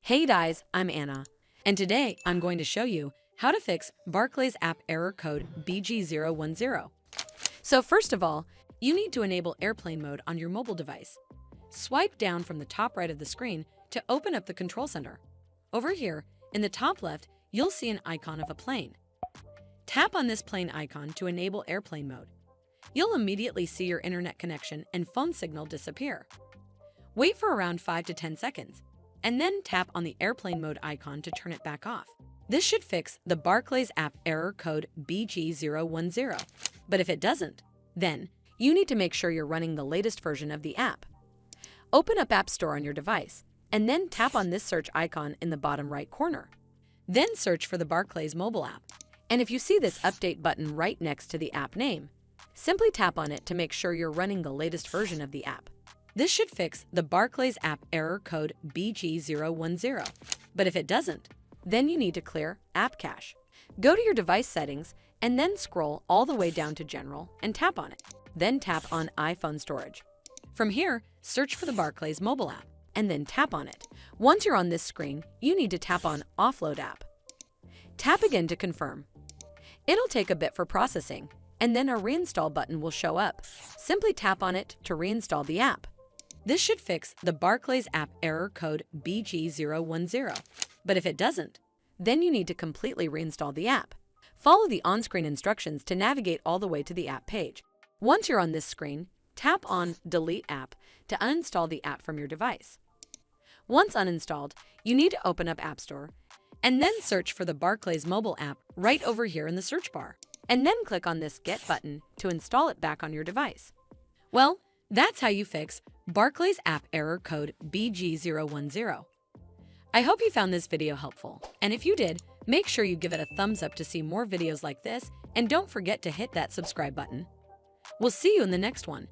Hey guys, I'm Anna, and today I'm going to show you how to fix Barclays app error code BG010. So first of all, you need to enable airplane mode on your mobile device. Swipe down from the top right of the screen to open up the control center. Over here, in the top left, you'll see an icon of a plane. Tap on this plane icon to enable airplane mode. You'll immediately see your internet connection and phone signal disappear. Wait for around 5 to 10 seconds, and then tap on the airplane mode icon to turn it back off. This should fix the Barclays app error code BG010. But if it doesn't, then you need to make sure you're running the latest version of the app. Open up App Store on your device, and then tap on this search icon in the bottom right corner. Then search for the Barclays mobile app. And if you see this update button right next to the app name, simply tap on it to make sure you're running the latest version of the app. This should fix the Barclays app error code BG010. But if it doesn't, then you need to clear App Cache. Go to your device settings and then scroll all the way down to General and tap on it. Then tap on iPhone storage. From here, search for the Barclays mobile app and then tap on it. Once you're on this screen, you need to tap on Offload App. Tap again to confirm. It'll take a bit for processing, and then a reinstall button will show up. Simply tap on it to reinstall the app. This should fix the Barclays app error code BG010. But if it doesn't, then you need to completely reinstall the app. Follow the on-screen instructions to navigate all the way to the app page. Once you're on this screen, tap on Delete App to uninstall the app from your device. Once uninstalled, you need to open up App Store and then search for the Barclays mobile app right over here in the search bar. And then click on this Get button to install it back on your device. Well, that's how you fix Barclays app error code BG010. I hope you found this video helpful, and if you did, make sure you give it a thumbs up to see more videos like this, and don't forget to hit that subscribe button. We'll see you in the next one.